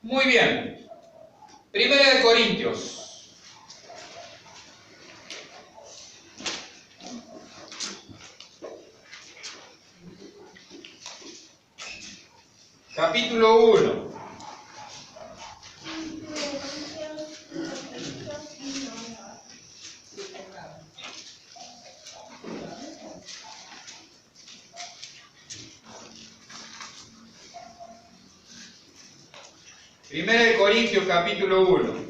Muy bien. Primera de Corintios. Capítulo 1. Primera de Corintios, capítulo 1.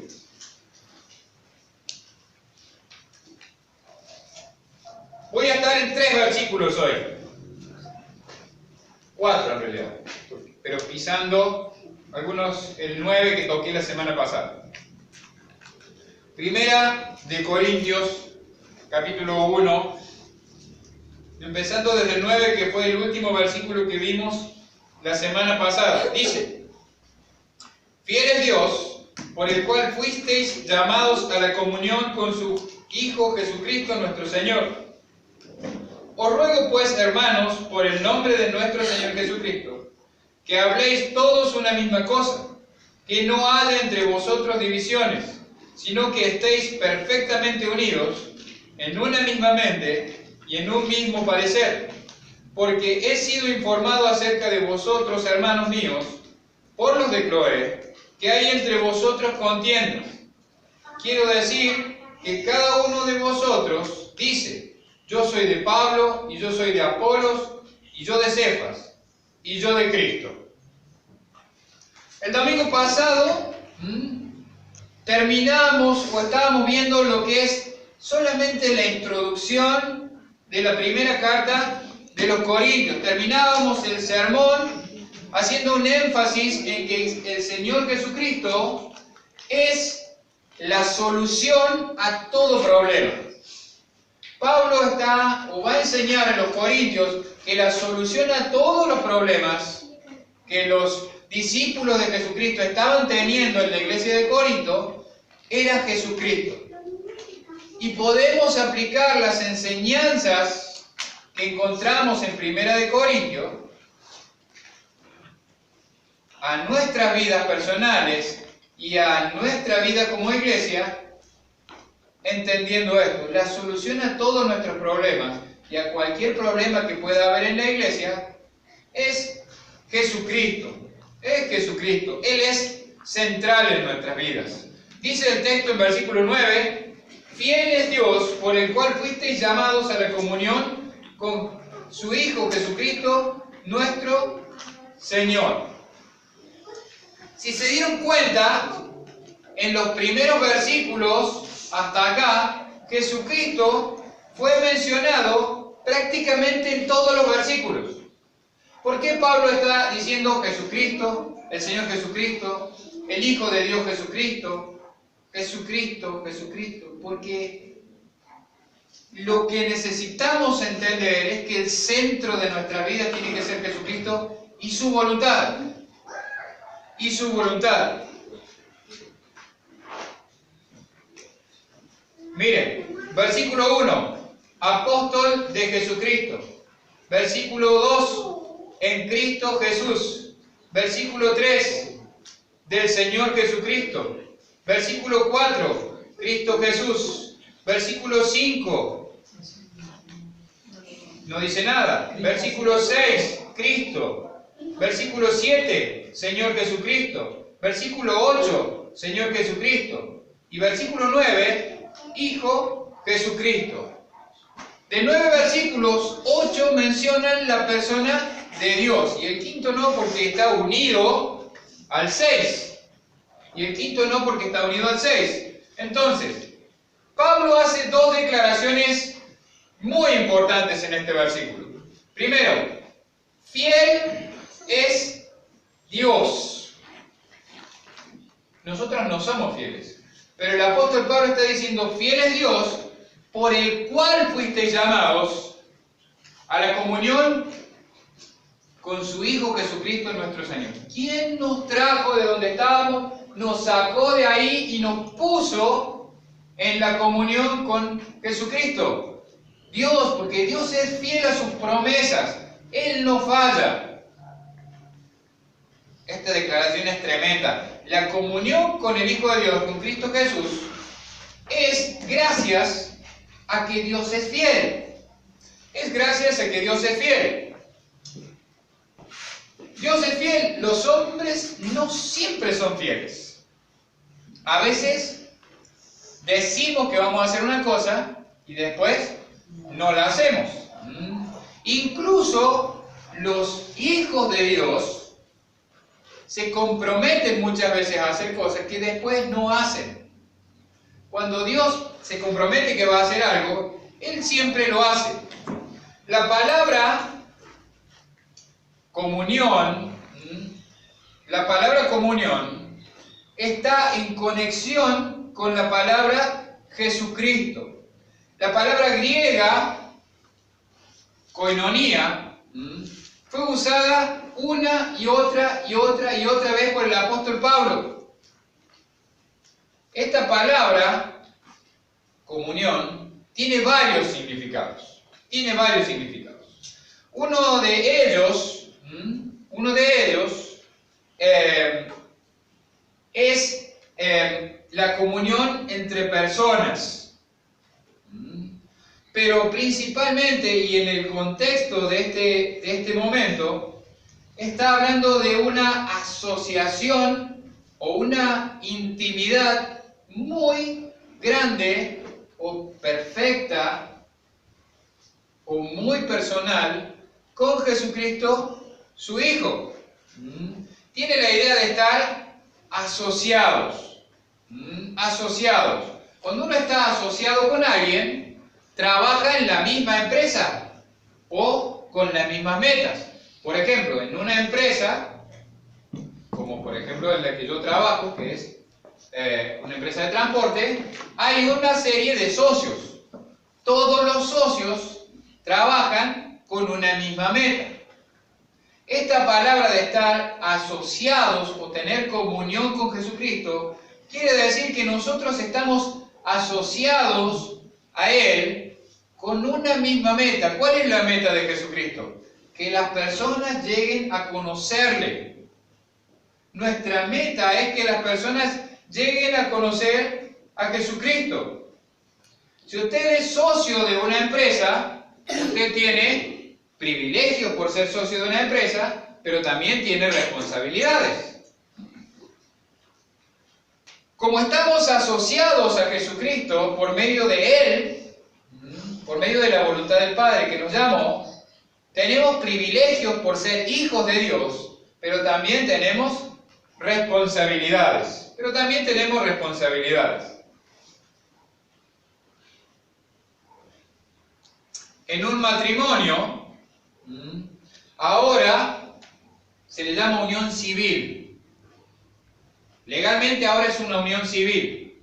Voy a estar en 3 versículos hoy. 4 en realidad. Pero pisando algunos, el 9 que toqué la semana pasada. Primera de Corintios, capítulo 1. Empezando desde el 9, que fue el último versículo que vimos la semana pasada. Dice: fiel es Dios, por el cual fuisteis llamados a la comunión con su Hijo Jesucristo nuestro Señor. Os ruego pues, hermanos, por el nombre de nuestro Señor Jesucristo, que habléis todos una misma cosa, que no haya entre vosotros divisiones, sino que estéis perfectamente unidos en una misma mente y en un mismo parecer. Porque he sido informado acerca de vosotros, hermanos míos, por los de Cloé, que hay entre vosotros contiendas. Quiero decir que cada uno de vosotros dice: yo soy de Pablo, y yo soy de Apolos, y yo de Cefas, y yo de Cristo. El domingo pasado terminamos o estábamos viendo lo que es solamente la introducción de la primera carta de los Corintios. Terminábamos el sermón haciendo un énfasis en que el Señor Jesucristo es la solución a todo problema. Pablo va a enseñar a los corintios que la solución a todos los problemas que los discípulos de Jesucristo estaban teniendo en la iglesia de Corinto era Jesucristo. Y podemos aplicar las enseñanzas que encontramos en Primera de Corintios a nuestras vidas personales y a nuestra vida como iglesia, entendiendo esto: la solución a todos nuestros problemas y a cualquier problema que pueda haber en la iglesia es Jesucristo. Es Jesucristo. Él es central en nuestras vidas. Dice el texto en versículo 9: fiel es Dios, por el cual fuisteis llamados a la comunión con su Hijo Jesucristo, nuestro Señor. Si se dieron cuenta, en los primeros versículos hasta acá, Jesucristo fue mencionado prácticamente en todos los versículos. ¿Por qué Pablo está diciendo Jesucristo, el Señor Jesucristo, el Hijo de Dios Jesucristo, Jesucristo, Jesucristo? Porque lo que necesitamos entender es que el centro de nuestra vida tiene que ser Jesucristo y su voluntad. Y su voluntad. Miren, versículo 1, apóstol de Jesucristo. Versículo 2, en Cristo Jesús. Versículo 3, del Señor Jesucristo. Versículo 4, Cristo Jesús. Versículo 5, no dice nada. Versículo 6, Cristo. Versículo 7, Señor Jesucristo. Versículo 8, Señor Jesucristo. Y versículo 9, Hijo Jesucristo. De 9 versículos, 8 mencionan la persona de Dios. Y el quinto no, porque está unido al 6. Y el quinto no, porque está unido al 6. Entonces, Pablo hace 2 declaraciones muy importantes en este versículo. Primero, fiel es Dios. Nosotros no somos fieles, pero el apóstol Pablo está diciendo: fiel es Dios, por el cual fuisteis llamados a la comunión con su Hijo Jesucristo nuestro Señor. ¿Quién nos trajo de donde estábamos, nos sacó de ahí y nos puso en la comunión con Jesucristo? Dios, porque Dios es fiel a sus promesas. Él no falla. Esta declaración es tremenda. La comunión con el Hijo de Dios, con Cristo Jesús, es gracias a que Dios es fiel. Es gracias a que Dios es fiel. Dios es fiel. Los hombres no siempre son fieles. A veces decimos que vamos a hacer una cosa y después no la hacemos. Incluso los hijos de Dios se comprometen muchas veces a hacer cosas que después no hacen. Cuando Dios se compromete que va a hacer algo, Él siempre lo hace. La palabra comunión está en conexión con la palabra Jesucristo. La palabra griega, koinonía, fue usada una y otra vez por el apóstol Pablo. Esta palabra, comunión, tiene varios significados. Uno de ellos es la comunión entre personas. Pero principalmente, y en el contexto de este momento, está hablando de una asociación o una intimidad muy grande o perfecta o muy personal con Jesucristo, su Hijo. Tiene la idea de estar asociados. Cuando uno está asociado con alguien, trabaja en la misma empresa o con las mismas metas. Por ejemplo, en una empresa, como por ejemplo en la que yo trabajo, que es una empresa de transporte, hay una serie de socios. Todos los socios trabajan con una misma meta. Esta palabra de estar asociados o tener comunión con Jesucristo quiere decir que nosotros estamos asociados a Él con una misma meta. ¿Cuál es la meta de Jesucristo? Que las personas lleguen a conocerle. Nuestra meta es que las personas lleguen a conocer a Jesucristo. Si usted es socio de una empresa, usted tiene privilegios por ser socio de una empresa, pero también tiene responsabilidades. Como estamos asociados a Jesucristo por medio de Él, por medio de la voluntad del Padre que nos llamó, tenemos privilegios por ser hijos de Dios, pero también tenemos responsabilidades. En un matrimonio, ahora se le llama unión civil. Legalmente ahora es una unión civil.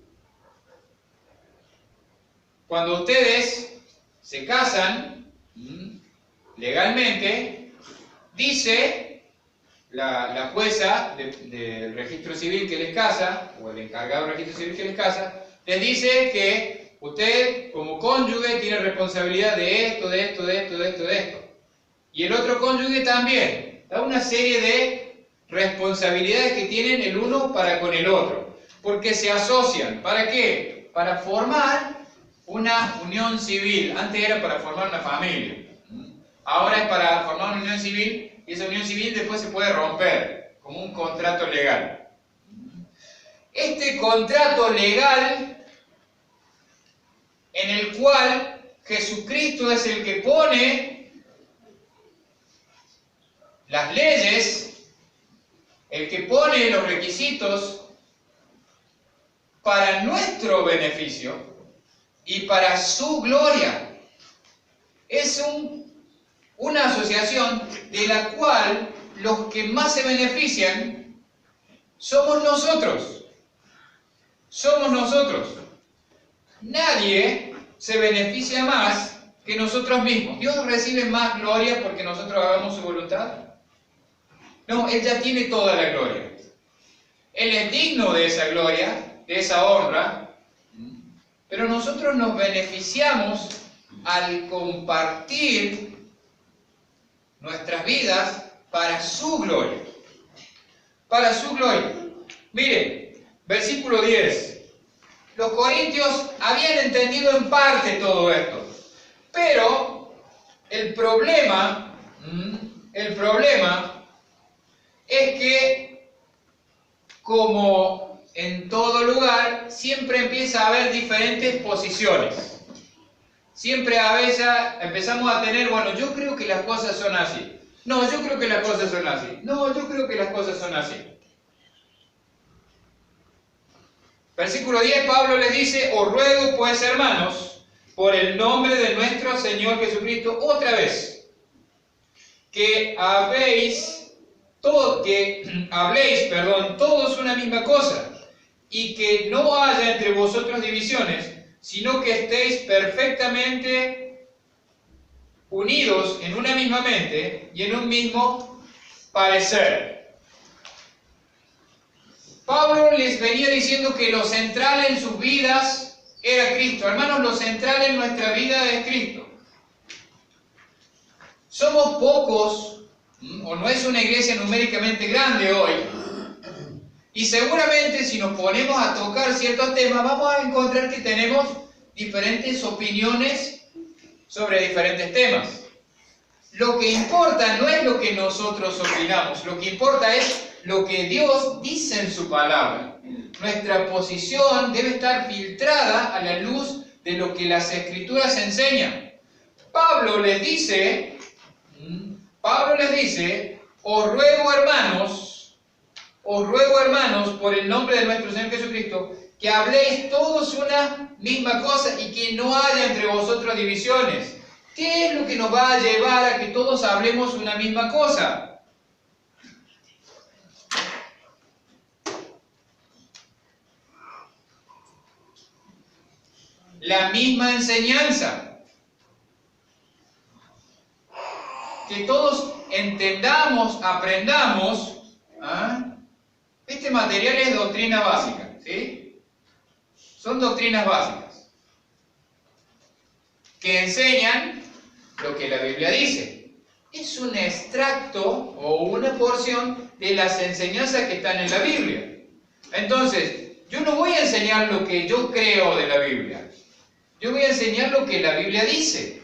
Cuando ustedes se casan, legalmente, dice la jueza del registro civil que les casa, o el encargado del registro civil que les casa, les dice que usted como cónyuge tiene responsabilidad de esto. Y el otro cónyuge también. Da una serie de responsabilidades que tienen el uno para con el otro. Porque se asocian. ¿Para qué? Para formar una unión civil. Antes era para formar una familia. Ahora es para formar una unión civil, y esa unión civil después se puede romper, como un contrato legal. Este contrato legal, en el cual Jesucristo es el que pone las leyes, el que pone los requisitos para nuestro beneficio y para su gloria. Es una asociación de la cual los que más se benefician somos nosotros. Nadie se beneficia más que nosotros mismos. ¿Dios recibe más gloria porque nosotros hagamos su voluntad? No, Él ya tiene toda la gloria. Él es digno de esa gloria, de esa honra, pero nosotros nos beneficiamos al compartir nuestras vidas para su gloria. para su gloria. Mire, versículo 10. Los corintios habían entendido en parte todo esto, pero el problema es que, como en todo lugar, siempre empieza a haber diferentes posiciones. Siempre a veces empezamos a tener, bueno, yo creo que las cosas son así. No, yo creo que las cosas son así. No, yo creo que las cosas son así. Versículo 10, Pablo les dice: os ruego pues, hermanos, por el nombre de nuestro Señor Jesucristo, otra vez, que habléis todos una misma cosa, y que no haya entre vosotros divisiones, sino que estéis perfectamente unidos en una misma mente y en un mismo parecer. Pablo les venía diciendo que lo central en sus vidas era Cristo. Hermanos, lo central en nuestra vida es Cristo. Somos pocos, o no es una iglesia numéricamente grande hoy, y seguramente si nos ponemos a tocar ciertos temas vamos a encontrar que tenemos diferentes opiniones sobre diferentes temas. Lo que importa no es lo que nosotros opinamos, lo que importa es lo que Dios dice en su palabra. Nuestra posición debe estar filtrada a la luz de lo que las Escrituras enseñan. Pablo les dice, os ruego hermanos, por el nombre de nuestro Señor Jesucristo, que habléis todos una misma cosa y que no haya entre vosotros divisiones. ¿Qué es lo que nos va a llevar a que todos hablemos una misma cosa? La misma enseñanza. Que todos entendamos, aprendamos. Este material es doctrina básica, ¿sí? Son doctrinas básicas que enseñan lo que la Biblia dice. Es un extracto o una porción de las enseñanzas que están en la Biblia. Entonces, yo no voy a enseñar lo que yo creo de la Biblia. Yo voy a enseñar lo que la Biblia dice.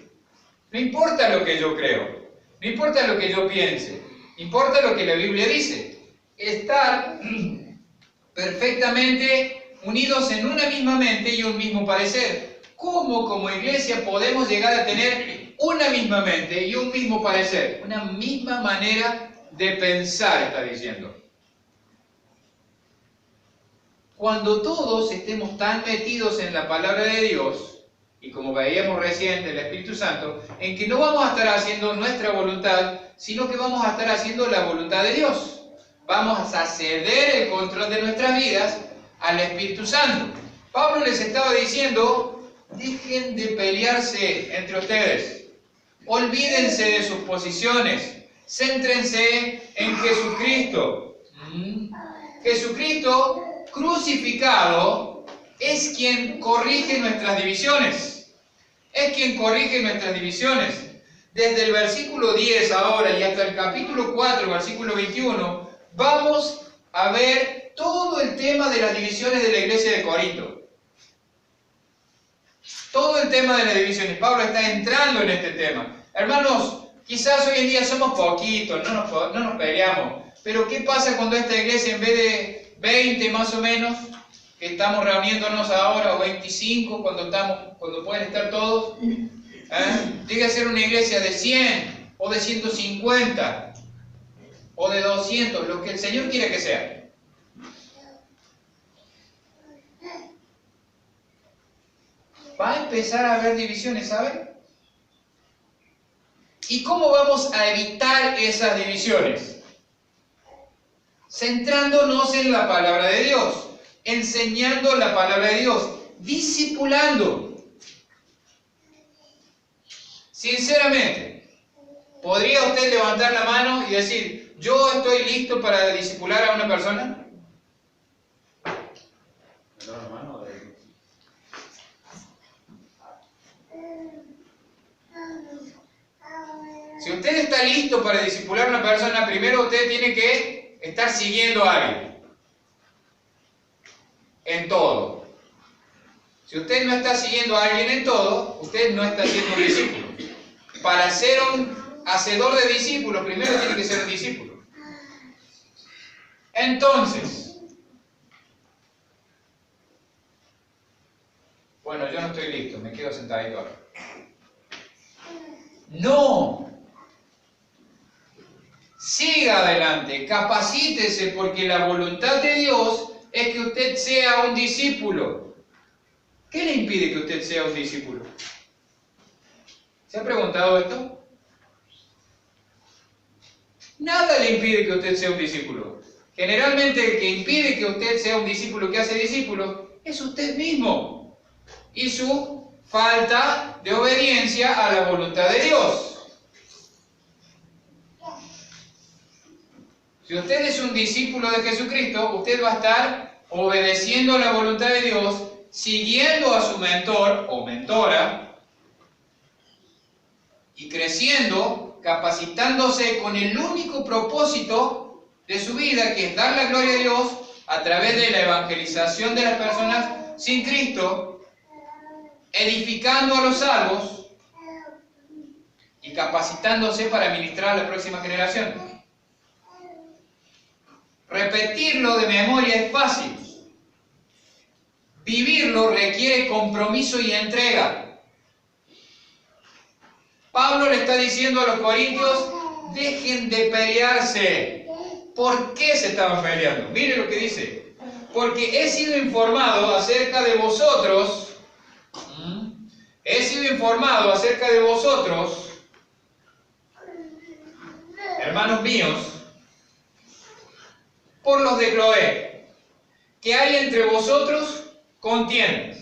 No importa lo que yo creo, no importa lo que yo piense, importa lo que la Biblia dice. Estar perfectamente unidos en una misma mente y un mismo parecer. ¿Cómo como iglesia podemos llegar a tener una misma mente y un mismo parecer? Una misma manera de pensar, está diciendo. Cuando todos estemos tan metidos en la palabra de Dios, y como veíamos recién del Espíritu Santo, en que no vamos a estar haciendo nuestra voluntad, sino que vamos a estar haciendo la voluntad de Dios. Vamos a ceder el control de nuestras vidas al Espíritu Santo. Pablo les estaba diciendo: dejen de pelearse entre ustedes. Olvídense de sus posiciones. Céntrense en Jesucristo. Jesucristo crucificado es quien corrige nuestras divisiones. Es quien corrige nuestras divisiones. Desde el versículo 10 ahora y hasta el capítulo 4, versículo 21, vamos a ver todo el tema de las divisiones de la iglesia de Corinto. Todo el tema de las divisiones. Pablo está entrando en este tema. Hermanos, quizás hoy en día somos poquitos, no nos peleamos. Pero ¿qué pasa cuando esta iglesia, en vez de 20 más o menos, que estamos reuniéndonos ahora, o 25 cuando pueden estar todos, llegue a ser una iglesia de 100 o de 150 o de 200, lo que el Señor quiere que sea? Va a empezar a haber divisiones, ¿saben? ¿Y cómo vamos a evitar esas divisiones? Centrándonos en la palabra de Dios, enseñando la palabra de Dios, discipulando. Sinceramente, ¿podría usted levantar la mano y decir: yo estoy listo para discipular a una persona? Si usted está listo para discipular a una persona, primero usted tiene que estar siguiendo a alguien en todo. Si usted no está siguiendo a alguien en todo, usted no está siendo un discípulo. Para ser un hacedor de discípulos, primero tiene que ser un discípulo. Entonces, bueno, yo no estoy listo, me quedo sentadito ahora. No. Siga adelante, capacítese, porque la voluntad de Dios es que usted sea un discípulo. ¿Qué le impide que usted sea un discípulo? ¿Se ha preguntado esto? Nada le impide que usted sea un discípulo. Generalmente el que impide que usted sea un discípulo que hace discípulo es usted mismo y su falta de obediencia a la voluntad de Dios. Si usted es un discípulo de Jesucristo, usted va a estar obedeciendo a la voluntad de Dios, siguiendo a su mentor o mentora y creciendo, capacitándose con el único propósito de su vida, que es dar la gloria a Dios a través de la evangelización de las personas sin Cristo, edificando a los salvos y capacitándose para ministrar a la próxima generación. Repetirlo de memoria es fácil. Vivirlo requiere compromiso y entrega. Pablo le está diciendo a los corintios, dejen de pelearse. ¿Por qué se estaban peleando? Mire lo que dice. Porque he sido informado acerca de vosotros. He sido informado acerca de vosotros, hermanos míos, por los de Cloé, que hay entre vosotros contiendas.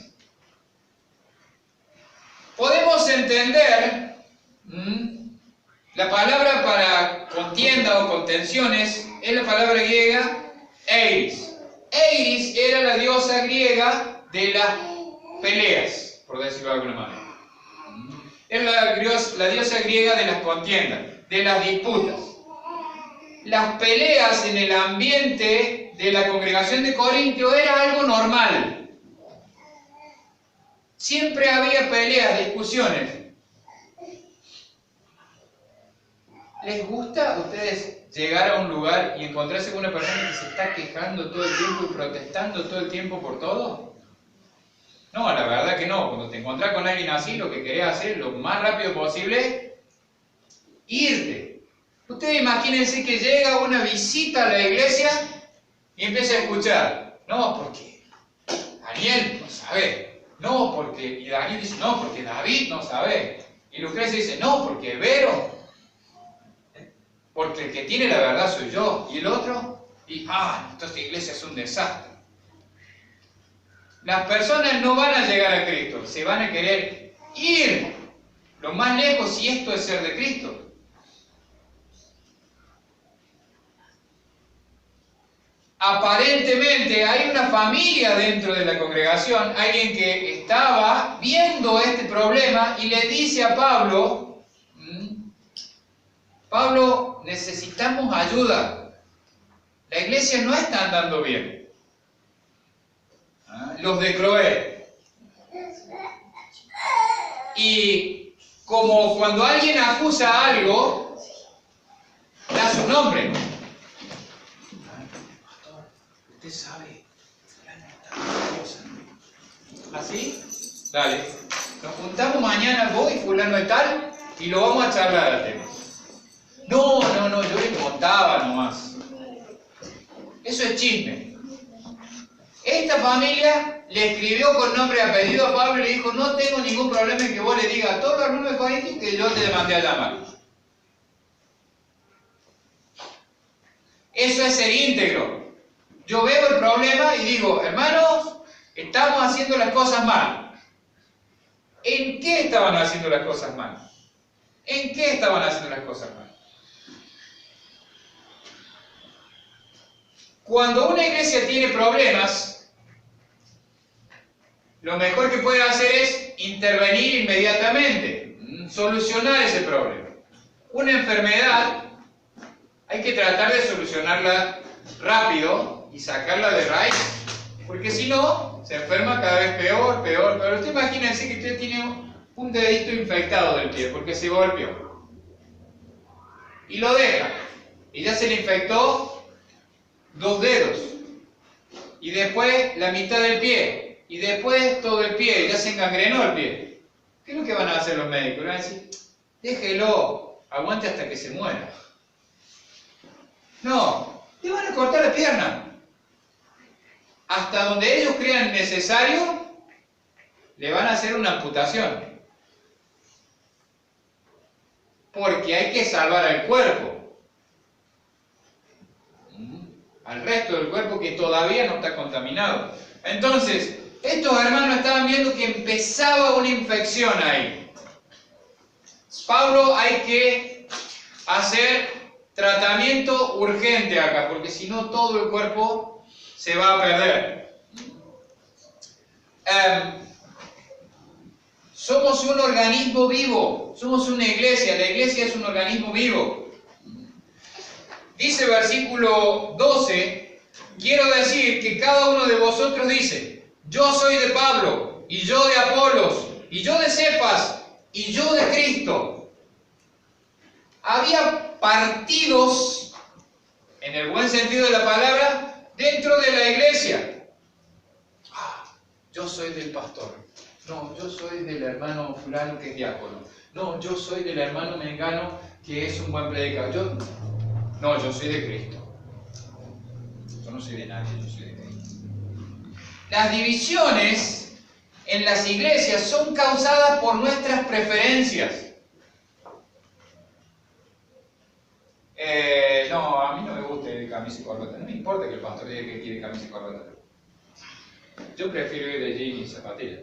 Podemos entender la palabra para contienda o contenciones es la palabra griega Eiris. Eiris era la diosa griega de las peleas, por decirlo de alguna manera. Era la diosa griega de las contiendas, de las disputas. Las peleas en el ambiente de la congregación de Corintio era algo normal. Siempre había peleas, discusiones. ¿Les gusta a ustedes llegar a un lugar y encontrarse con una persona que se está quejando todo el tiempo y protestando todo el tiempo por todo? No, la verdad que no. Cuando te encontrás con alguien así, lo que querés hacer lo más rápido posible, irte. Ustedes imagínense que llega una visita a la iglesia y empieza a escuchar. No, porque Daniel no sabe. No, porque... Y Daniel dice, no, porque David no sabe. Y Lucrecia dice, no, porque Vero. Porque el que tiene la verdad soy yo. Y el otro, esta iglesia es un desastre. Las personas no van a llegar a Cristo, se van a querer ir lo más lejos si esto es ser de Cristo. Aparentemente hay una familia dentro de la congregación, alguien que estaba viendo este problema y le dice a Pablo, Pablo, necesitamos ayuda. La iglesia no está andando bien. Los de Cloé. Y como cuando alguien acusa algo, da su nombre. Usted sabe, ¿así? Dale. Nos juntamos mañana vos y fulano de tal y lo vamos a charlar al tema. No, yo le contaba nomás. Eso es chisme. Esta familia le escribió con nombre y apellido a Pablo y le dijo, no tengo ningún problema en que vos le digas a todos los alumnos de Corintios que yo te mandé a llamar. Eso es ser íntegro. Yo veo el problema y digo, hermanos, estamos haciendo las cosas mal. ¿En qué estaban haciendo las cosas mal? ¿En qué estaban haciendo las cosas mal? Cuando una iglesia tiene problemas, lo mejor que puede hacer es intervenir inmediatamente, solucionar ese problema. Una enfermedad hay que tratar de solucionarla rápido y sacarla de raíz, porque si no, se enferma cada vez peor, peor, peor. Usted imagínense que usted tiene un dedito infectado del pie porque se golpeó y lo deja y ya se le infectó 2 dedos y después la mitad del pie y después todo el pie, ya se engangrenó el pie. ¿Qué es lo que van a hacer los médicos? Le van a decir, déjelo, aguante hasta que se muera. No, le van a cortar la pierna. Hasta donde ellos crean necesario, le van a hacer una amputación. Porque hay que salvar al cuerpo. Al resto del cuerpo que todavía no está contaminado. Entonces, estos hermanos estaban viendo que empezaba una infección ahí. Pablo, hay que hacer tratamiento urgente acá, porque si no todo el cuerpo se va a perder. Somos un organismo vivo, somos una iglesia, la iglesia es un organismo vivo. Dice versículo 12, quiero decir que cada uno de vosotros dice, yo soy de Pablo, y yo de Apolos, y yo de Cefas, y yo de Cristo. Había partidos, en el buen sentido de la palabra, dentro de la iglesia. Yo soy del pastor. No, yo soy del hermano fulano que es diácono. No, yo soy del hermano mengano que es un buen predicador. Yo soy de Cristo. Yo no soy de nadie, yo soy de Cristo. Las divisiones en las iglesias son causadas por nuestras preferencias. A mí no me gusta ir de camisa y corbata. No me importa que el pastor diga que quiere camisa y corbata. Yo prefiero ir de jean y zapatilla.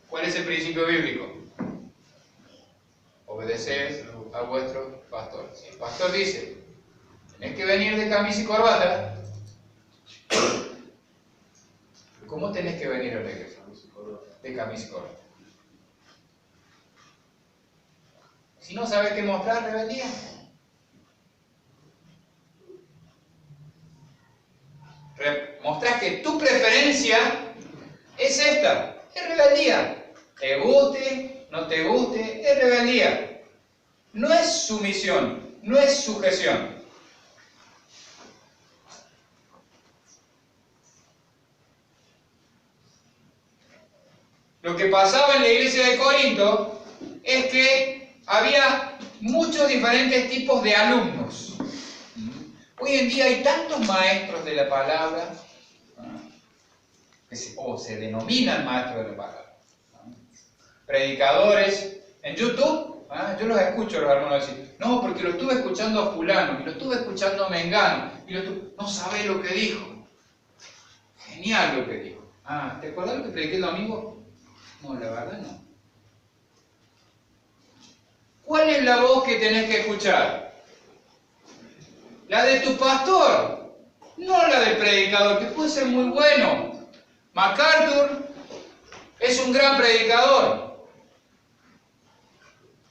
¿Cuál es el principio bíblico? Obedeced a vuestro pastor. Si el pastor dice, tenés que venir de camisa y corbata, ¿cómo tenés que venir a la iglesia? De camisa y corbata. Si no sabes qué mostrar, rebeldía. Mostrás que tu preferencia es esta, es rebeldía. Te guste, no te guste, es rebeldía. No es sumisión, no es sujeción. Lo que pasaba en la iglesia de Corinto es que había muchos diferentes tipos de alumnos. Hoy en día hay tantos maestros de la palabra, que se denominan maestros de la palabra. Predicadores en YouTube, yo los escucho a los hermanos decir, no, porque lo estuve escuchando a fulano, y lo estuve escuchando a mengano, y no sabe lo que dijo. Genial lo que dijo. ¿Te acuerdas lo que prediqué el domingo? No, la verdad no. ¿Cuál es la voz que tenés que escuchar? La de tu pastor, no la del predicador, que puede ser muy bueno. MacArthur es un gran predicador.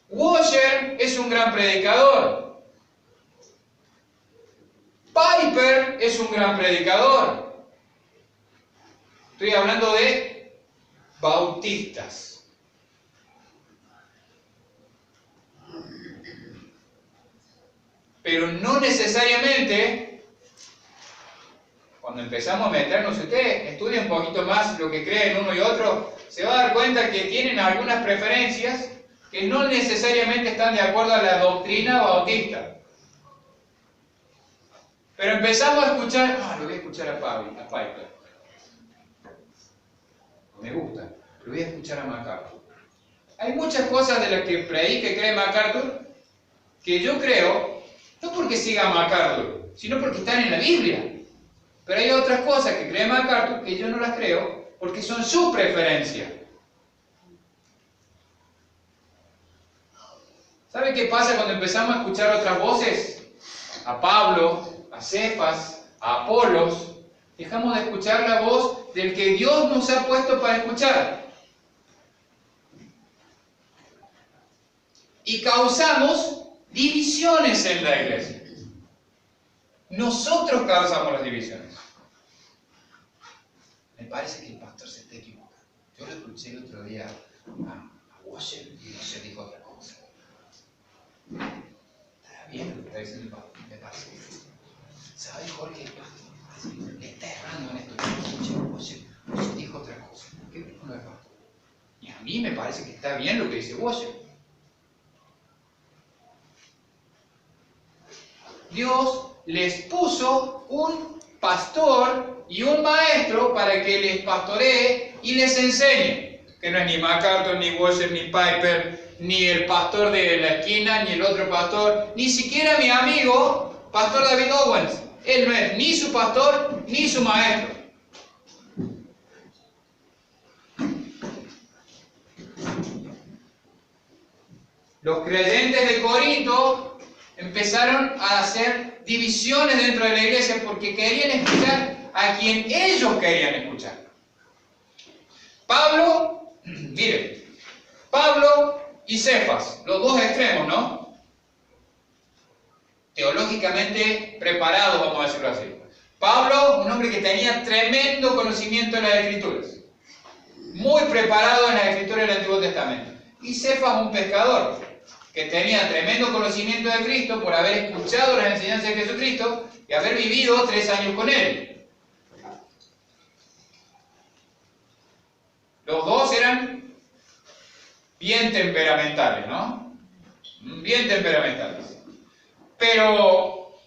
Washer es un gran predicador. Piper es un gran predicador. Estoy hablando de bautistas. Pero no necesariamente, cuando empezamos a meternos, usted estudia un poquito más lo que creen uno y otro, se va a dar cuenta que tienen algunas preferencias que no necesariamente están de acuerdo a la doctrina bautista. Pero empezamos a escuchar, lo voy a escuchar a Piper. Me gusta, lo voy a escuchar a MacArthur. Hay muchas cosas de las que predica y cree MacArthur que yo creo, no porque siga a MacArthur, sino porque están en la Biblia. Pero hay otras cosas que cree MacArthur que yo no las creo porque son su preferencia. ¿Sabe qué pasa cuando empezamos a escuchar otras voces? A Pablo, a Cefas, a Apolos. Dejamos de escuchar la voz del que Dios nos ha puesto para escuchar. Y causamos divisiones en la iglesia. Nosotros causamos las divisiones. Me parece que el pastor se está equivocando. Yo lo escuché el otro día a Washer y Washer dijo otra cosa. ¿Estará bien lo que está diciendo el pastor? Me parece que ¿sabes, Jorge? El pastor le está errando en esto. Washer dijo otra cosa. ¿Qué dijo el pastor? Y a mí me parece que está bien lo que dice Washer. Dios les puso un pastor y un maestro para que les pastoree y les enseñe. Que no es ni MacArthur, ni Washer, ni Piper, ni el pastor de la esquina, ni el otro pastor, ni siquiera mi amigo, Pastor David Owens. Él no es ni su pastor, ni su maestro. Los creyentes de Corinto empezaron a hacer divisiones dentro de la iglesia porque querían escuchar a quien ellos querían escuchar. Pablo, miren, Pablo y Cefas, los dos extremos, ¿no? Teológicamente preparados, vamos a decirlo así. Pablo, un hombre que tenía tremendo conocimiento de las Escrituras, muy preparado en las Escrituras del Antiguo Testamento. Y Cefas, un pescador, que tenía tremendo conocimiento de Cristo por haber escuchado las enseñanzas de Jesucristo y haber vivido 3 años con Él. Los dos eran bien temperamentales, ¿no? Bien temperamentales. Pero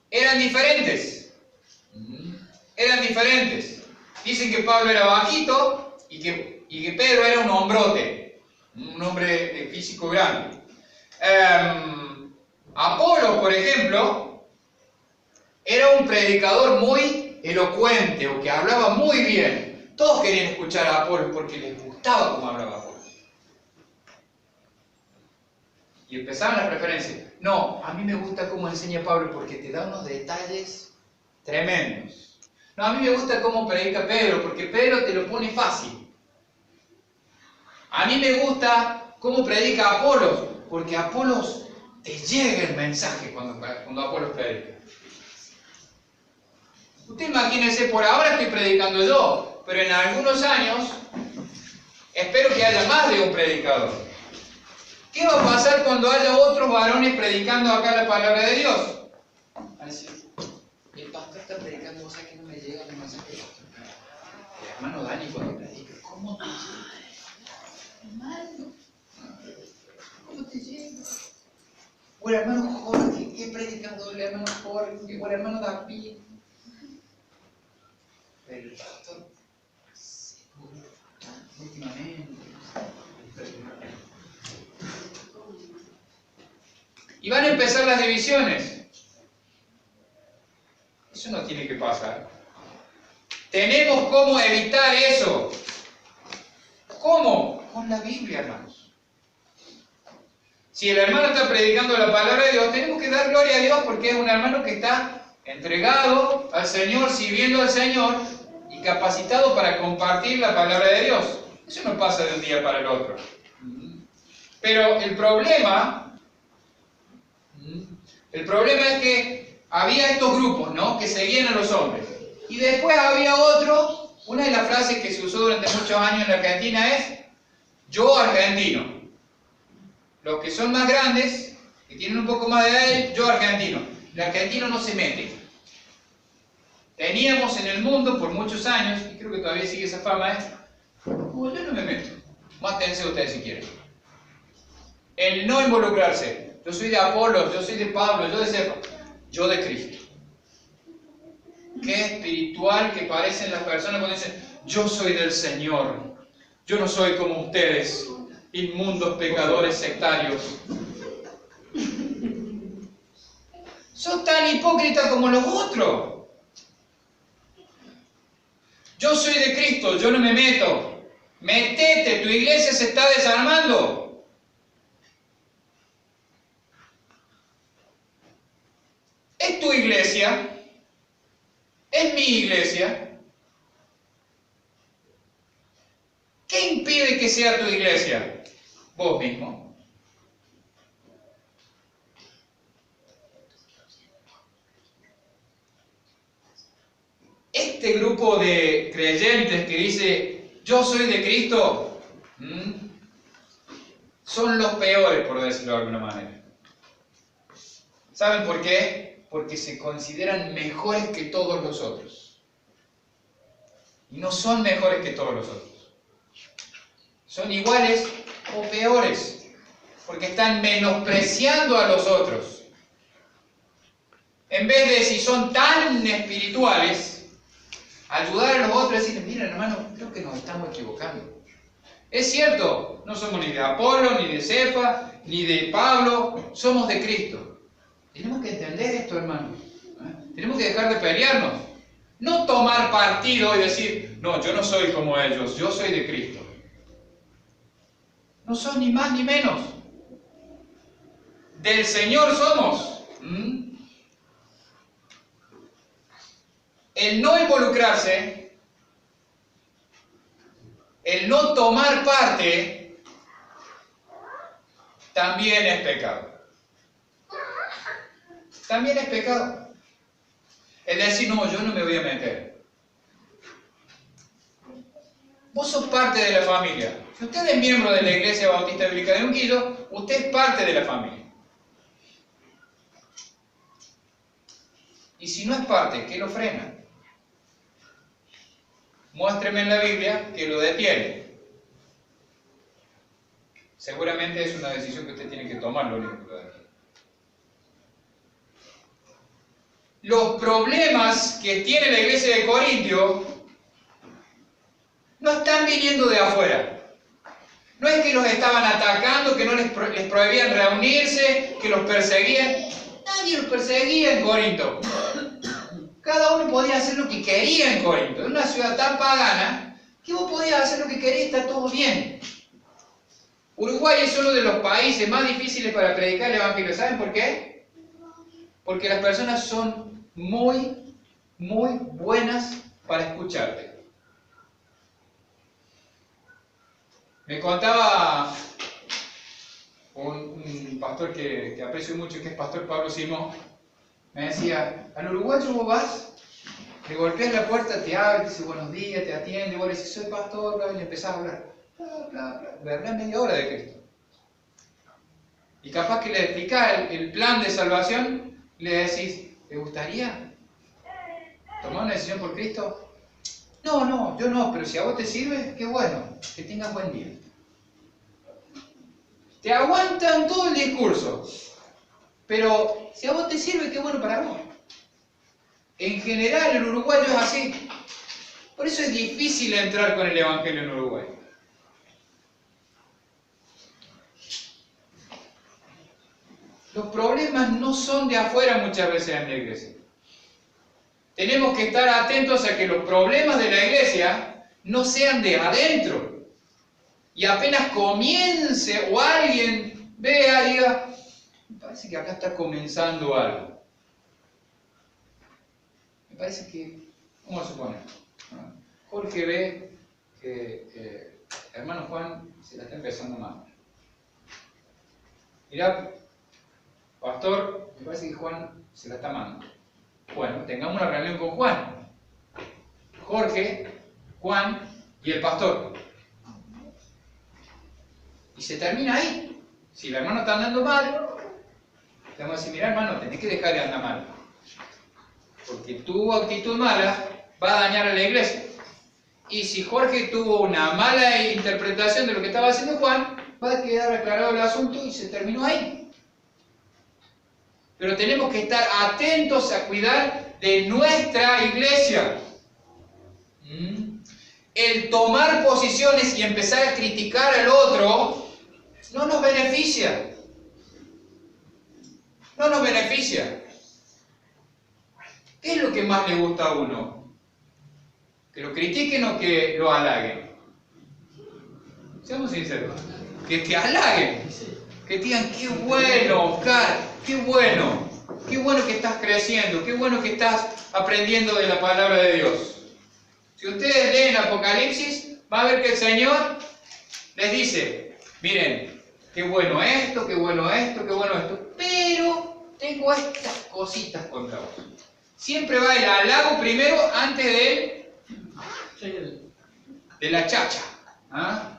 eran diferentes. Eran diferentes. Dicen que Pablo era bajito y que Pedro era un hombrote. Un hombre de físico grande. Apolo, por ejemplo, era un predicador muy elocuente o que hablaba muy bien. Todos querían escuchar a Apolo porque les gustaba cómo hablaba Apolo. Y empezaban las preferencias. No, a mí me gusta cómo enseña Pablo porque te da unos detalles tremendos. No, a mí me gusta cómo predica Pedro porque Pedro te lo pone fácil. A mí me gusta cómo predica Apolos, porque Apolos te llega el mensaje cuando Apolos predica. Usted imagínese, por ahora estoy predicando yo, pero en algunos años espero que haya más de un predicador. ¿Qué va a pasar cuando haya otros varones predicando acá la palabra de Dios? Van a decir, el pastor está predicando, vos sabés que no me llega el mensaje del pastor. El hermano Dani cuando predica, ¿cómo te llega? Hermano, ¿cómo te llega? O el hermano Jorge, ¿qué predicando el hermano Jorge? O el hermano David. Pero el pastor, últimamente. Y van a empezar las divisiones. Eso no tiene que pasar. Tenemos cómo evitar eso. ¿Cómo? Con la Biblia, hermanos. Si el hermano está predicando la palabra de Dios, tenemos que dar gloria a Dios porque es un hermano que está entregado al Señor, sirviendo al Señor y capacitado para compartir la palabra de Dios. Eso no pasa de un día para el otro. Pero el problema es que había estos grupos, ¿no?, que seguían a los hombres. Y después había otro. Una de las frases que se usó durante muchos años en la Argentina es yo argentino. Los que son más grandes, que tienen un poco más de edad, yo argentino. El argentino no se mete. Teníamos en el mundo por muchos años, y creo que todavía sigue esa fama, como yo no me meto. Mátense ustedes si quieren. El no involucrarse. Yo soy de Apolo, yo soy de Pablo, yo de Cefas, yo de Cristo. Qué espiritual que parecen las personas cuando dicen, yo soy del Señor, yo no soy como ustedes, inmundos pecadores sectarios. Sos tan hipócrita como los otros. Yo soy de Cristo, yo no me meto. Metete, tu iglesia se está desarmando. Es tu iglesia. Es mi iglesia. ¿Qué impide que sea tu iglesia? Vos mismo. este grupo de creyentes que dice, yo soy de Cristo, son los peores, por decirlo de alguna manera. ¿Saben por qué? Porque se consideran mejores que todos los otros. Y no son mejores que todos los otros. Son iguales o peores, porque están menospreciando a los otros. En vez de, si son tan espirituales, ayudar a los otros y decirles, miren hermano, creo que nos estamos equivocando. Es cierto, no somos ni de Apolo, ni de Cefa, ni de Pablo, somos de Cristo. Tenemos que entender esto, hermano. Tenemos que dejar de pelearnos. No tomar partido y decir, no, yo no soy como ellos, yo soy de Cristo. No son ni más ni menos. Del Señor somos. El no involucrarse, el no tomar parte, también es pecado. También es pecado. El decir, no, yo no me voy a meter. Vos sos parte de la familia. Si usted es miembro de la Iglesia Bautista Bíblica de Unquillo, usted es parte de la familia. Y si no es parte, ¿qué lo frena? Muéstreme en la Biblia que lo detiene. Seguramente es una decisión que usted tiene que tomar, lo único que lo detiene. Los problemas que tiene la iglesia de Corintio no están viniendo de afuera. No es que los estaban atacando, que no les prohibían reunirse, que los perseguían. Nadie los perseguía en Corinto. Cada uno podía hacer lo que quería en Corinto. Es una ciudad tan pagana que vos podías hacer lo que querías y está todo bien. Uruguay es uno de los países más difíciles para predicar el Evangelio. ¿Saben por qué? Porque las personas son muy, muy buenas para escucharte. Me contaba un pastor que aprecio mucho, que es Pastor Pablo Simón. Me decía, al uruguayo vos vas, le golpeas la puerta, te abre, te dice buenos días, te atiende, vos le dices, soy pastor, y le empezás a hablar. Bla, bla, bla. Le hablás media hora de Cristo. Y capaz que le explicás el plan de salvación, le decís, ¿te gustaría tomar una decisión por Cristo? No, yo no, pero si a vos te sirve, qué bueno, que tengas buen día. Te aguantan todo el discurso, pero si a vos te sirve, qué bueno para vos. En general, el uruguayo es así. Por eso es difícil entrar con el Evangelio en Uruguay. Los problemas no son de afuera muchas veces en la iglesia. Tenemos que estar atentos a que los problemas de la iglesia no sean de adentro. Y apenas comience o alguien vea, diga, me parece que acá está comenzando algo. Me parece que, ¿cómo se pone? Jorge ve que hermano Juan se la está empezando mal. Mirá, pastor, me parece que Juan se la está amando. Bueno, tengamos una reunión con Juan. Jorge, Juan y el pastor. Y se termina ahí. Si el hermano está andando mal, le vamos a decir, mira hermano, tenés que dejar de andar mal. Porque tu actitud mala va a dañar a la iglesia. Y si Jorge tuvo una mala interpretación de lo que estaba haciendo Juan, va a quedar aclarado el asunto y se terminó ahí. Pero tenemos que estar atentos a cuidar de nuestra iglesia. El tomar posiciones y empezar a criticar al otro no nos beneficia. No nos beneficia. ¿Qué es lo que más le gusta a uno? ¿Que lo critiquen o que lo halaguen? Seamos sinceros. Que te halaguen. Que te digan, qué bueno, Oscar, qué bueno que estás creciendo, qué bueno que estás aprendiendo de la palabra de Dios. Si ustedes leen Apocalipsis, va a ver que el Señor les dice, miren, qué bueno esto, qué bueno esto, qué bueno esto, pero tengo estas cositas contra vos. Siempre va el halago primero antes de la chacha. ¿Ah?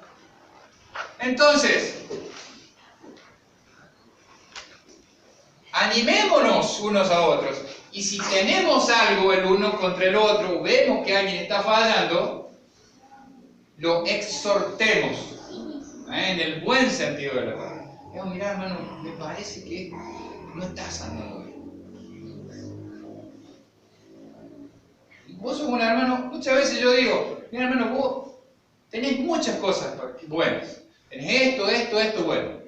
Entonces, animémonos unos a otros. Y si tenemos algo el uno contra el otro, vemos que alguien está fallando, lo exhortemos, en el buen sentido de la palabra. Mira, hermano, me parece que no estás andando bien. Vos sos un hermano, muchas veces yo digo, mira, hermano, vos tenés muchas cosas buenas. Tenés esto bueno.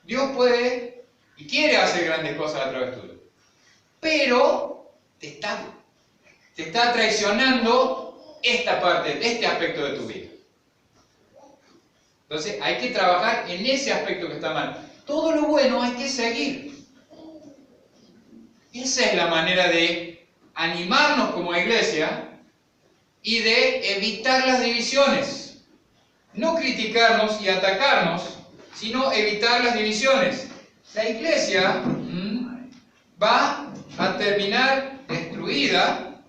Dios puede y quiere hacer grandes cosas a través tuyo. Pero te está traicionando esta parte, este aspecto de tu vida. Entonces hay que trabajar en ese aspecto que está mal. Todo lo bueno hay que seguir. Esa es la manera de animarnos como iglesia y de evitar las divisiones. No criticarnos y atacarnos, sino evitar las divisiones. La iglesia va a terminar destruida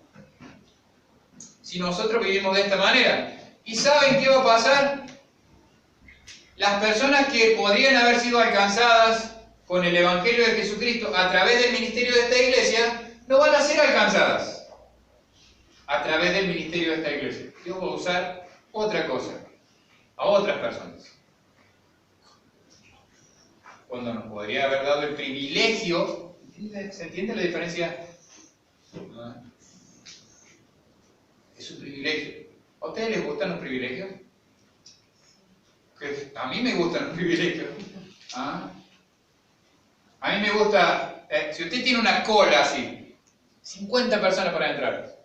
si nosotros vivimos de esta manera. ¿Y saben qué va a pasar? Las personas que podrían haber sido alcanzadas con el Evangelio de Jesucristo a través del ministerio de esta iglesia, no van a ser alcanzadas a través del ministerio de esta iglesia. Dios va a usar otra cosa, a otras personas. Cuando nos podría haber dado el privilegio, ¿se entiende la diferencia? Es un privilegio. ¿A ustedes les gustan los privilegios? A mí me gustan los privilegios. ¿Ah? A mí me gusta, si usted tiene una cola así, 50 personas para entrar.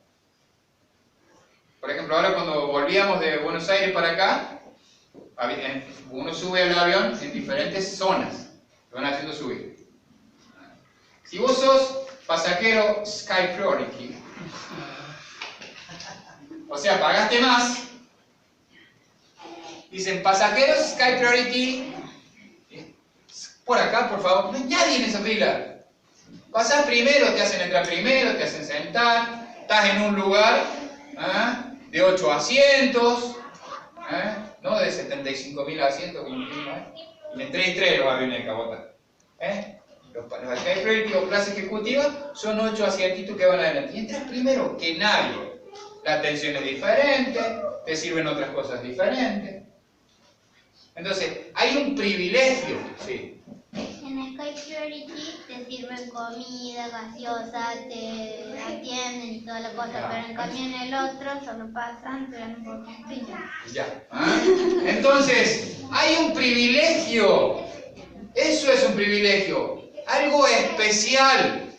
Por ejemplo, ahora cuando volvíamos de Buenos Aires para acá, uno sube al avión en diferentes zonas, lo van haciendo subir. Si vos sos pasajero Sky Priority, o sea, pagaste más, dicen pasajeros Sky Priority, por acá, por favor, no hay nadie en esa fila. Pasás primero, te hacen entrar primero, te hacen sentar, estás en un lugar de 8 asientos, no de 75.000 asientos, como y en 3 y 3 los aviones de cabota. Los Sky Priority o clase ejecutiva son 8 asientitos que van adelante. Y entras primero que nadie. La atención es diferente, te sirven otras cosas diferentes. Entonces, hay un privilegio, ¿sí? En Sky Priority te sirven comida, gaseosa, te atienden y toda la cosa, pero en cambio en el otro solo pasan, te dan un poquito. Ya. Entonces, hay un privilegio. Eso es un privilegio. Algo especial.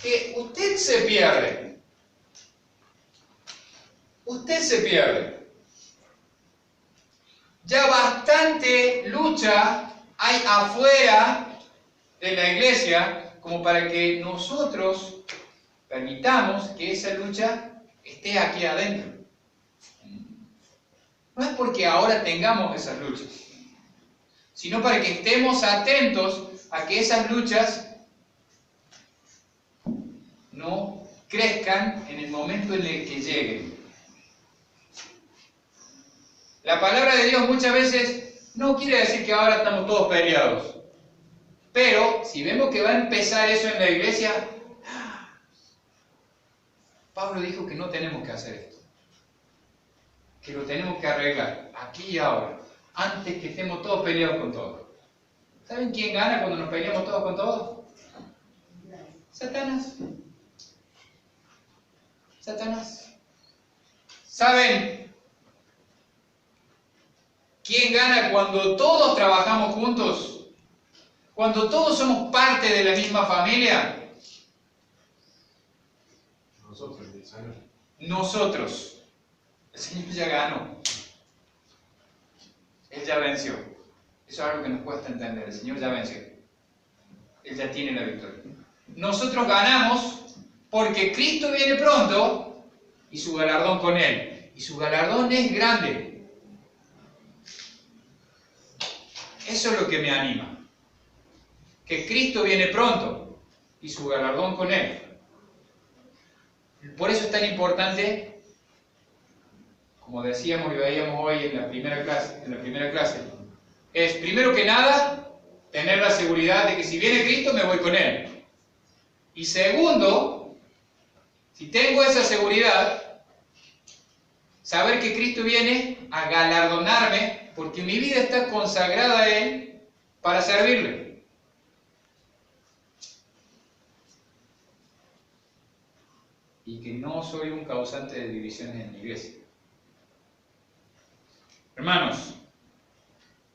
Que usted se pierde. Usted se pierde. Ya bastante lucha hay afuera de la iglesia como para que nosotros permitamos que esa lucha esté aquí adentro. No es porque ahora tengamos esas luchas, sino para que estemos atentos a que esas luchas no crezcan en el momento en el que lleguen. La palabra de Dios muchas veces no quiere decir que ahora estamos todos peleados. Pero si vemos que va a empezar eso en la iglesia, Pablo dijo que no tenemos que hacer esto. Que lo tenemos que arreglar, aquí y ahora, antes que estemos todos peleados con todos. ¿Saben quién gana cuando nos peleamos todos con todos? Satanás. Satanás. ¿Saben quién gana cuando todos trabajamos juntos? Cuando todos somos parte de la misma familia. Nosotros. El Señor ya ganó. Él ya venció. Eso es algo que nos cuesta entender. El Señor ya venció. Él ya tiene la victoria. Nosotros ganamos porque Cristo viene pronto y su galardón con Él. Y su galardón es grande. Eso es lo que me anima. Que Cristo viene pronto y su galardón con Él. Por eso es tan importante, como decíamos y veíamos hoy en la primera clase, es primero que nada tener la seguridad de que si viene Cristo me voy con Él. Y segundo, si tengo esa seguridad, saber que Cristo viene a galardonarme porque mi vida está consagrada a Él para servirle. Y que no soy un causante de divisiones en la iglesia. Hermanos,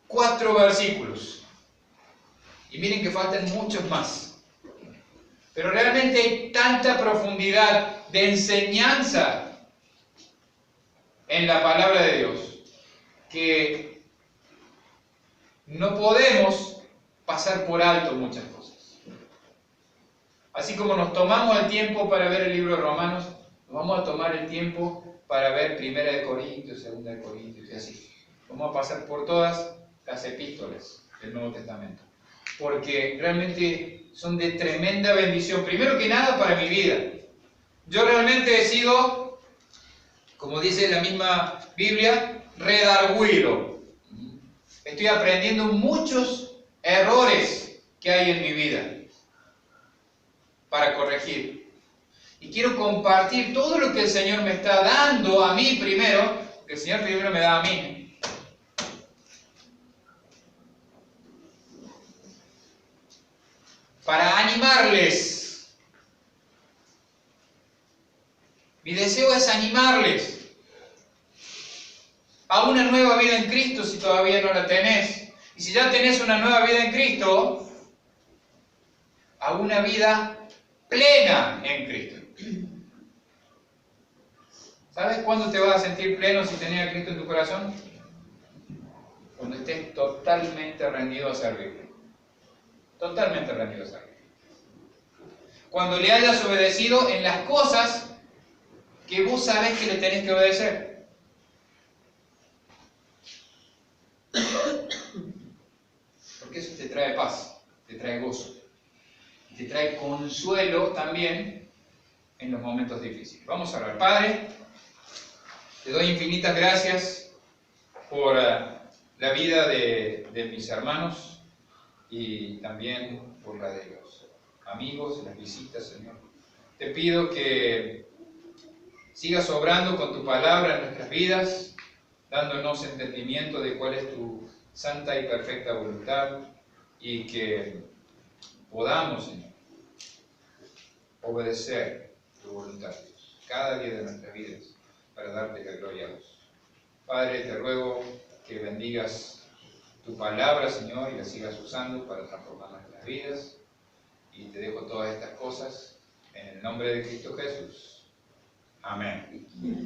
4 versículos. Y miren que faltan muchos más. Pero realmente hay tanta profundidad de enseñanza en la palabra de Dios que no podemos pasar por alto muchas cosas. Así como nos tomamos el tiempo para ver el libro de Romanos, nos vamos a tomar el tiempo para ver 1 de Corintios, 2 de Corintios y así. Vamos a pasar por todas las epístolas del Nuevo Testamento, porque realmente son de tremenda bendición, primero que nada para mi vida. Yo realmente he sido, como dice la misma Biblia, redarguido. Estoy aprendiendo muchos errores que hay en mi vida para corregir. Y quiero compartir todo lo que el Señor me está dando a mí primero, porque el Señor primero me da a mí. Para animarles. Mi deseo es animarles a una nueva vida en Cristo si todavía no la tenés. Y si ya tenés una nueva vida en Cristo, a una vida plena en Cristo. ¿Sabes cuándo te vas a sentir pleno si tenés a Cristo en tu corazón? Cuando estés totalmente rendido a servirle. Totalmente rendido a servirle. Cuando le hayas obedecido en las cosas que vos sabés que le tenés que obedecer. Porque eso te trae paz, te trae gozo. Te trae consuelo también en los momentos difíciles. Vamos a orar. Padre, te doy infinitas gracias por la vida de mis hermanos y también por la de los amigos, las visitas, Señor. Te pido que sigas obrando con tu palabra en nuestras vidas, dándonos entendimiento de cuál es tu santa y perfecta voluntad y que podamos, Señor, obedecer tu voluntad, Dios, cada día de nuestras vidas, para darte la gloria a Dios. Padre, te ruego que bendigas tu palabra, Señor, y la sigas usando para transformar nuestras vidas. Y te dejo todas estas cosas en el nombre de Cristo Jesús. Amén.